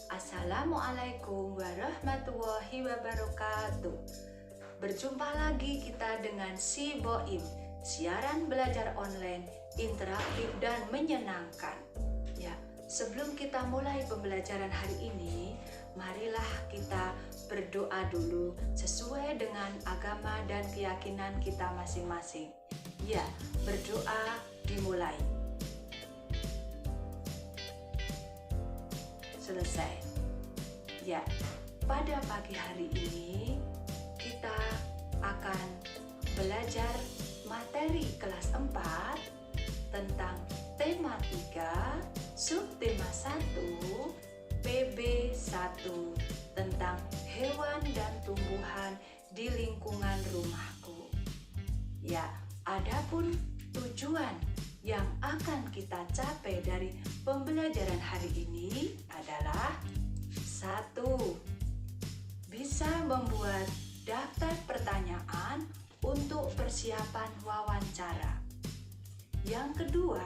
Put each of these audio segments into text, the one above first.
Assalamualaikum warahmatullahi wabarakatuh. Berjumpa lagi kita dengan Si Boim, siaran belajar online interaktif dan menyenangkan. Ya, sebelum kita mulai pembelajaran hari ini, marilah kita berdoa dulu sesuai dengan agama dan keyakinan kita masing-masing. Ya, berdoa dimulai. Selesai. Ya, pada pagi hari ini kita akan belajar materi kelas 4 tentang tema 3, subtema 1, PB 1 tentang hewan dan tumbuhan di lingkungan rumahku. Ya, adapun tujuan yang akan kita capai dari pembelajaran hari ini adalah 1. Bisa membuat daftar pertanyaan untuk persiapan wawancara. Yang kedua,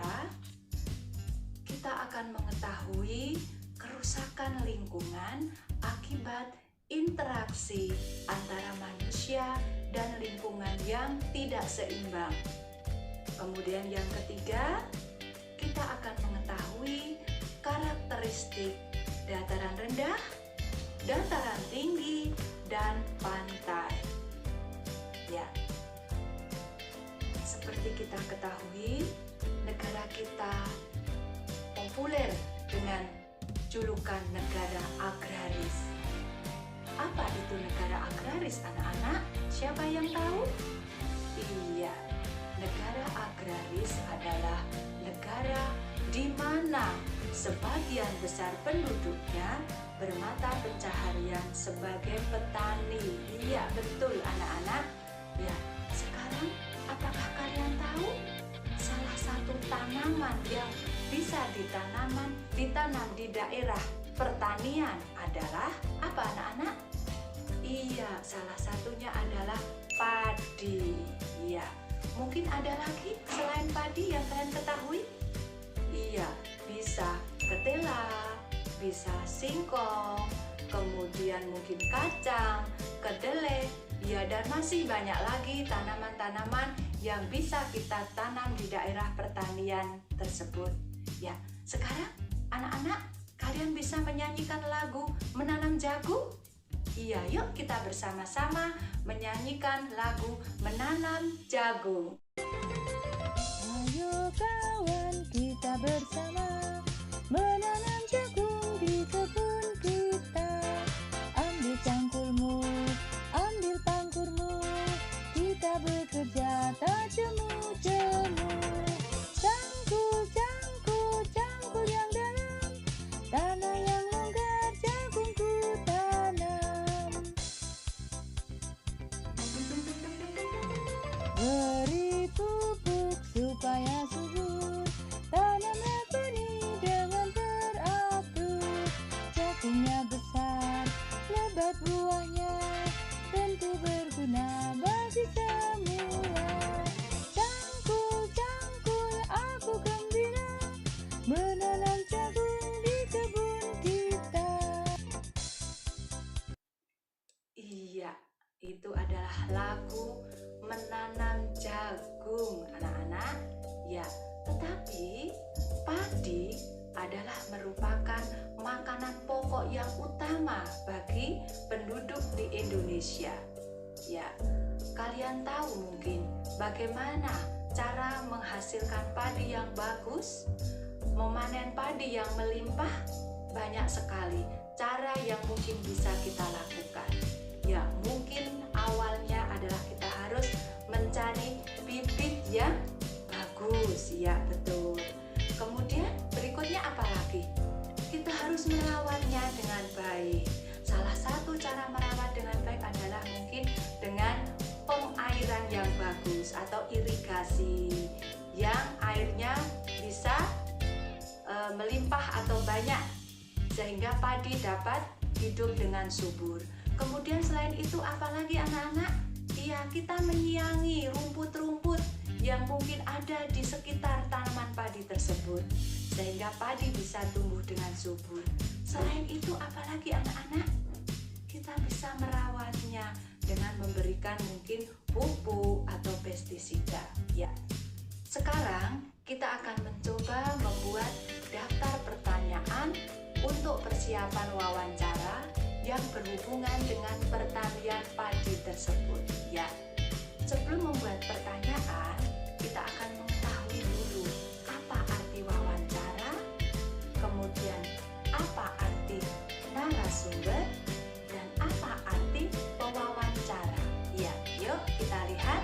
kita akan mengetahui kerusakan lingkungan akibat interaksi antara manusia dan lingkungan yang tidak seimbang. Kemudian yang ketiga, kita akan mengetahui karakteristik dataran rendah, dataran tinggi, dan pantai. Ya, seperti kita ketahui, negara kita populer dengan julukan negara agraris. Apa itu negara agraris, anak-anak? Siapa yang tahu? Iya, negara agraris adalah negara di mana sebagian besar penduduknya bermata pencaharian sebagai petani. Iya, betul anak-anak. Ya, sekarang apakah kalian tahu salah satu tanaman yang bisa ditanam di daerah pertanian adalah apa, anak-anak? Iya, salah satunya adalah padi. Iya. Mungkin ada lagi selain padi yang kalian ketahui? Iya, bisa ketela, bisa singkong, kemudian mungkin kacang, kedelai, ya, dan masih banyak lagi tanaman-tanaman yang bisa kita tanam di daerah pertanian tersebut. Ya, sekarang anak-anak, kalian bisa menyanyikan lagu Menanam Jagung? Iya, yuk kita bersama-sama menyanyikan lagu Menanam Jagung. Ayo kawan, kita bersama menanam jagung di kebun kita. Ambil cangkulmu, ambil pangkurmu, kita bekerja tak jemu-jemu. Cangkul, cangkul, cangkul yang dalam, tanah yang longgar, jagungku tanam. Beri pupuk supaya subur, tanamlah benih dengan teratur. Jagungnya besar, lebat buahnya, tentu berguna bagi semua. Cangkul, cangkul, aku gembira menanam jagung di kebun kita. Iya, itu adalah lagu Menanam Jagung, anak-anak. Ya, tetapi padi adalah merupakan makanan pokok yang utama bagi penduduk di Indonesia. Ya, kalian tahu mungkin bagaimana cara menghasilkan padi yang bagus, memanen padi yang melimpah? Banyak sekali cara yang mungkin bisa kita lakukan. Ya, mungkin awalnya adalah kita harus mencari bibit yang bagus. Ya, betul. Kemudian berikutnya apa lagi? Kita harus merawatnya dengan baik. Salah satu cara merawat dengan baik adalah mungkin dengan pengairan yang bagus atau irigasi yang airnya bisa melimpah atau banyak sehingga padi dapat hidup dengan subur. Kemudian selain itu apalagi anak-anak? Iya, kita menyiangi rumput-rumput yang mungkin ada di sekitar tanaman padi tersebut sehingga padi bisa tumbuh dengan subur. Selain itu, apalagi anak-anak? Kita bisa merawatnya dengan memberikan mungkin pupuk atau pestisida. Ya. Sekarang kita akan mencoba membuat daftar pertanyaan untuk persiapan wawancara yang berhubungan dengan pertanian padi tersebut. Ya. Sebelum membuat pertanyaan, kita akan mengetahui dulu apa arti wawancara, kemudian apa arti narasumber, dan apa arti pewawancara. Ya, yuk kita lihat.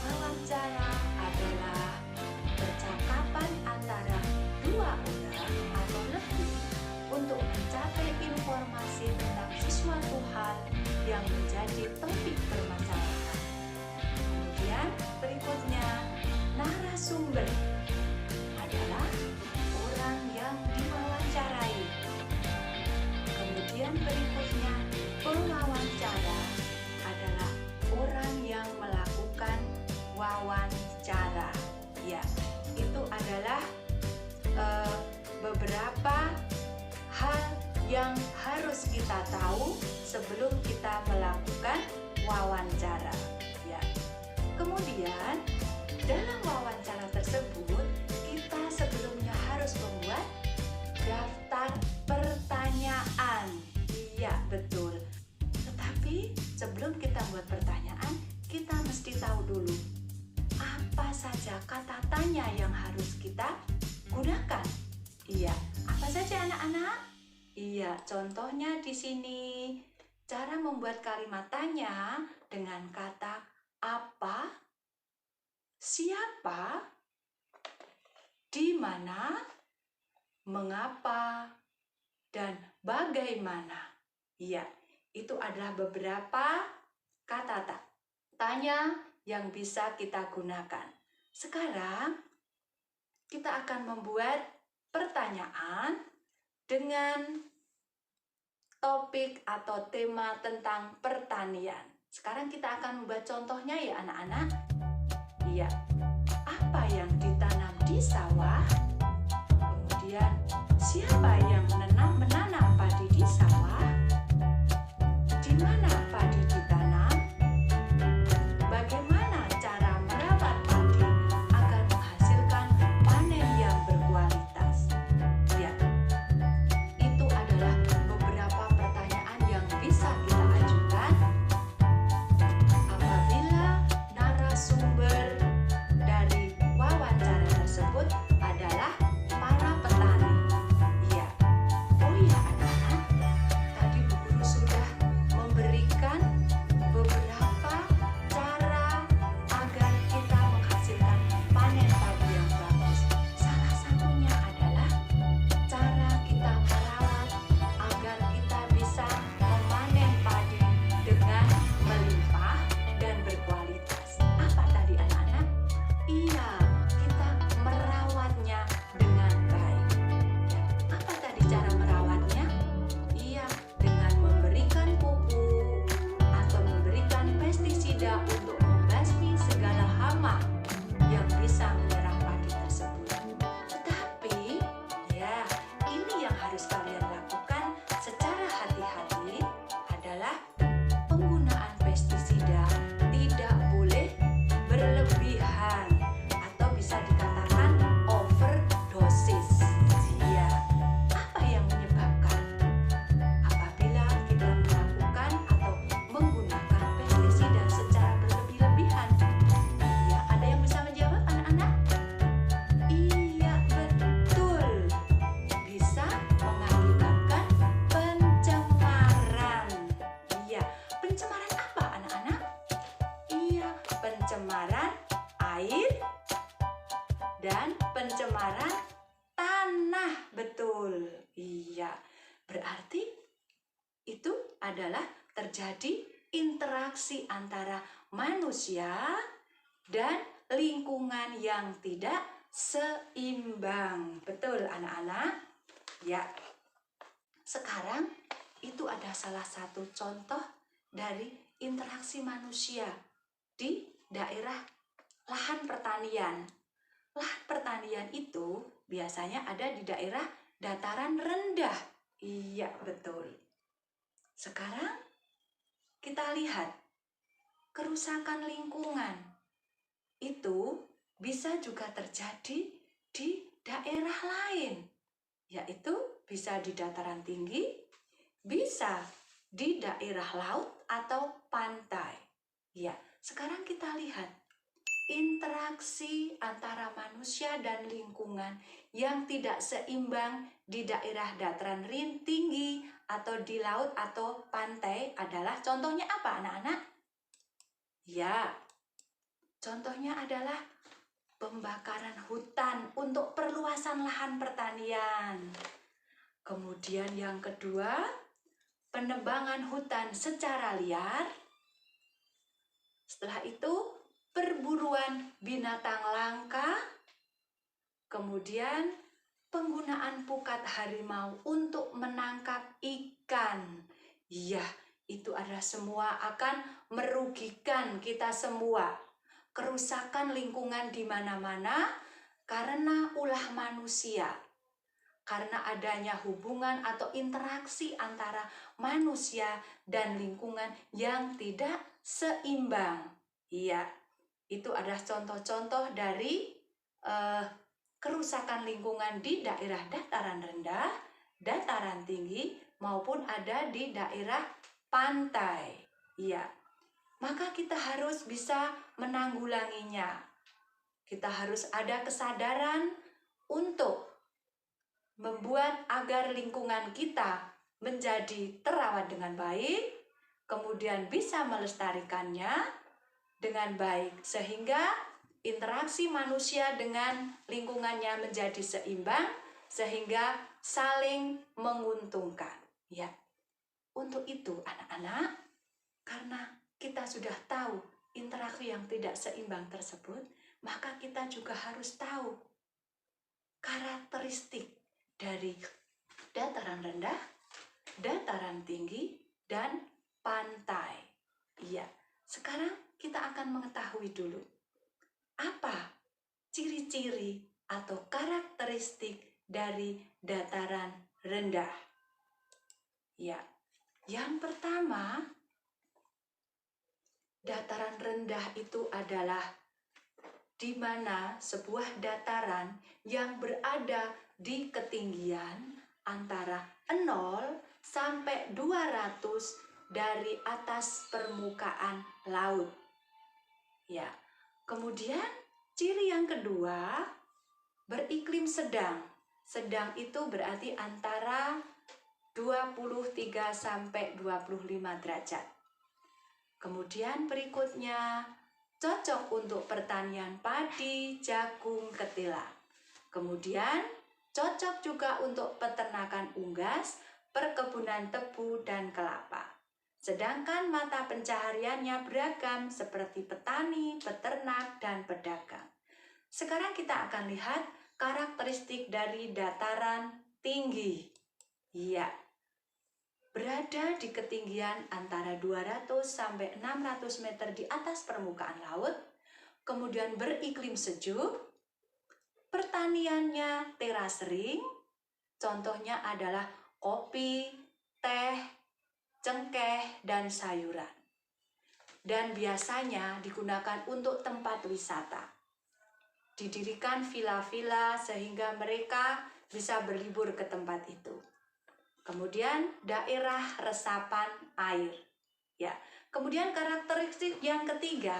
Wawancara adalah percakapan antara dua orang atau lebih untuk mencapai informasi tentang sesuatu hal yang menjadi topik permasalahan. Kemudian berikutnya, narasumber adalah orang yang diwawancarai. Kemudian berikutnya, pewawancara adalah orang yang melakukan wawancara. Ya, itu adalah beberapa hal yang harus kita tahu sebelum kita melakukan wawancara. Ya. Kemudian dalam wawancara tersebut kita sebelumnya harus membuat daftar pertanyaan. Iya, betul. Tetapi sebelum kita buat pertanyaan, kita mesti tahu dulu apa saja kata tanya yang harus kita gunakan. Iya, apa saja anak-anak? Iya, contohnya di sini. Cara membuat kalimat tanya dengan kata apa, siapa, di mana, mengapa, dan bagaimana. Iya, itu adalah beberapa kata tanya yang bisa kita gunakan. Sekarang kita akan membuat pertanyaan dengan topik atau tema tentang pertanian. Sekarang kita akan membuat contohnya ya anak-anak. Iya, apa yang ditanam di sawah? Kemudian siapa yang menanam padi di sawah? Di mana padi ditanam? Bagaimana cara merawat padi agar menghasilkan panen yang berkualitas? Ya, itu adalah beberapa pertanyaan yang bisa kita ajukan apabila narasumber dari wawancara tersebut adalah para petani. Iya. Oh iya anak-anak, tadi Bu Guru sudah memberikan beberapa cara agar kita menghasilkan panen padi yang bagus. Salah satunya adalah cara kita merawat agar kita bisa memanen padi dengan melimpah dan berkualitas. Apa tadi anak-anak? Iya, kita merawatnya dengan baik. Ya, apa tadi cara merawatnya? Iya, dengan memberikan pupuk atau memberikan pestisida untuk membasmi segala hama yang bisa menyerang padi tersebut. Tetapi, ya, ini yang harus kalian lakukan secara hati-hati adalah penggunaan pestisida tidak boleh berlebihan atau bisa dikatakan overdosis. Ya, apa yang menyebabkan apabila kita melakukan atau menggunakan pestisida secara berlebih-lebihan? Ya, ada yang bisa menjawab anak-anak? Iya, betul. Bisa mengakibatkan pencemaran. Iya, pencemaran apa anak-anak? Iya, pencemaran air dan pencemaran tanah. Betul. Iya, berarti itu adalah terjadi interaksi antara manusia dan lingkungan yang tidak seimbang. Betul anak-anak? Ya. Sekarang itu ada salah satu contoh dari interaksi manusia di daerah lahan pertanian. Lahan pertanian itu biasanya ada di daerah dataran rendah. Iya, betul. Sekarang kita lihat kerusakan lingkungan. Itu bisa juga terjadi di daerah lain, yaitu bisa di dataran tinggi, bisa di daerah laut atau pantai. Ya, sekarang kita lihat interaksi antara manusia dan lingkungan yang tidak seimbang di daerah dataran tinggi atau di laut atau pantai adalah contohnya apa, anak-anak? Ya, contohnya adalah pembakaran hutan untuk perluasan lahan pertanian. Kemudian yang kedua, penebangan hutan secara liar. Setelah itu, perburuan binatang langka. Kemudian, penggunaan pukat harimau untuk menangkap ikan. Iya, itu adalah semua akan merugikan kita semua. Kerusakan lingkungan di mana-mana karena ulah manusia. Karena adanya hubungan atau interaksi antara manusia dan lingkungan yang tidak seimbang. Iya, itu adalah contoh-contoh dari kerusakan lingkungan di daerah dataran rendah, dataran tinggi, maupun ada di daerah pantai. Iya, maka kita harus bisa menanggulanginya. Kita harus ada kesadaran untuk membuat agar lingkungan kita menjadi terawat dengan baik, kemudian bisa melestarikannya dengan baik, sehingga interaksi manusia dengan lingkungannya menjadi seimbang, sehingga saling menguntungkan. Ya, untuk itu anak-anak, karena kita sudah tahu interaksi yang tidak seimbang tersebut, maka kita juga harus tahu karakteristik dari dataran rendah, dataran tinggi, dan pantai. Iya, sekarang kita akan mengetahui dulu apa ciri-ciri atau karakteristik dari dataran rendah. Ya, yang pertama, dataran rendah itu adalah di mana sebuah dataran yang berada di ketinggian antara 0 sampai 200 dari atas permukaan laut. Ya. Kemudian ciri yang kedua, beriklim sedang. Sedang itu berarti antara 23 sampai 25 derajat. Kemudian berikutnya, cocok untuk pertanian padi, jagung, ketela. Kemudian cocok juga untuk peternakan unggas, perkebunan tebu, dan kelapa. Sedangkan mata pencahariannya beragam seperti petani, peternak, dan pedagang. Sekarang kita akan lihat karakteristik dari dataran tinggi. Ya, berada di ketinggian antara 200 sampai 600 meter di atas permukaan laut, kemudian beriklim sejuk, pertaniannya teras ring, contohnya adalah kopi, teh, cengkeh, dan sayuran. Dan biasanya digunakan untuk tempat wisata. Didirikan villa-villa sehingga mereka bisa berlibur ke tempat itu. Kemudian daerah resapan air. Ya. Kemudian karakteristik yang ketiga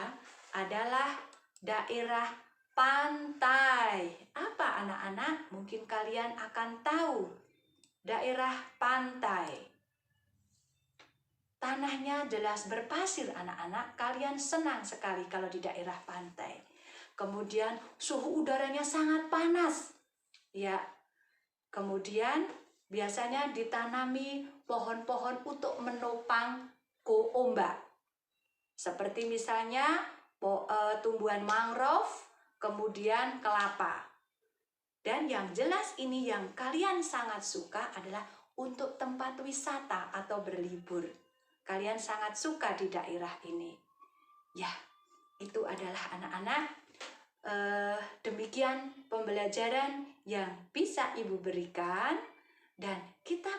adalah daerah pantai. Apa anak-anak? Mungkin kalian akan tahu. Daerah pantai. Tanahnya jelas berpasir anak-anak. Kalian senang sekali kalau di daerah pantai. Kemudian suhu udaranya sangat panas. Ya. Kemudian biasanya ditanami pohon-pohon untuk menopang ombak. Seperti misalnya tumbuhan mangrove, kemudian kelapa. Dan yang jelas ini yang kalian sangat suka adalah untuk tempat wisata atau berlibur. Kalian sangat suka di daerah ini. Ya, itu adalah anak-anak. Demikian pembelajaran yang bisa Ibu berikan.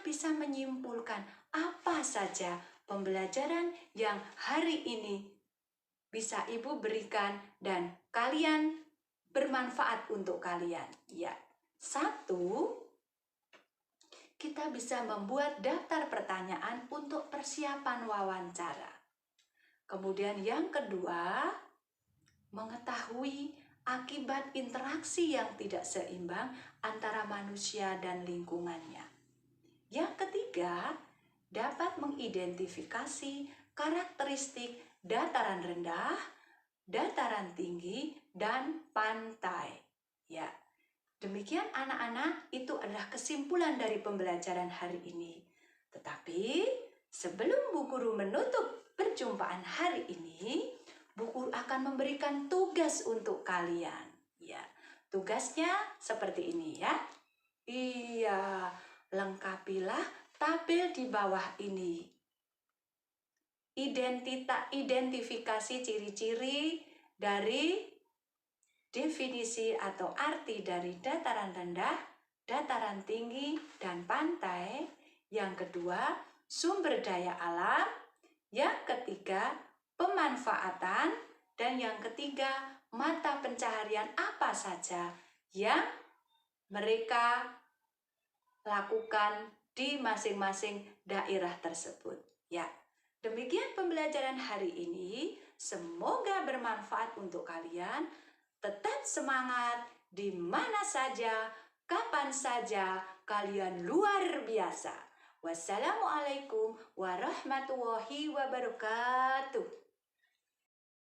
kita bisa menyimpulkan apa saja pembelajaran yang hari ini bisa Ibu berikan dan kalian bermanfaat untuk kalian. Ya, satu, kita bisa membuat daftar pertanyaan untuk persiapan wawancara. Kemudian yang kedua, mengetahui akibat interaksi yang tidak seimbang antara manusia dan lingkungannya. Yang ketiga, dapat mengidentifikasi karakteristik dataran rendah, dataran tinggi, dan pantai. Ya, demikian anak-anak, itu adalah kesimpulan dari pembelajaran hari ini. Tetapi sebelum Bu Guru menutup perjumpaan hari ini, Bu Guru akan memberikan tugas untuk kalian. Ya, tugasnya seperti ini ya. Iya, lengkapilah tabel di bawah ini. Identifikasi ciri-ciri dari definisi atau arti dari dataran rendah, dataran tinggi, dan pantai. Yang kedua, sumber daya alam. Yang ketiga, pemanfaatan. Dan yang ketiga, mata pencaharian apa saja yang mereka lakukan di masing-masing daerah tersebut. Ya, demikian pembelajaran hari ini. Semoga bermanfaat untuk kalian. Tetap semangat di mana saja, kapan saja, kalian luar biasa. Wassalamualaikum warahmatullahi wabarakatuh.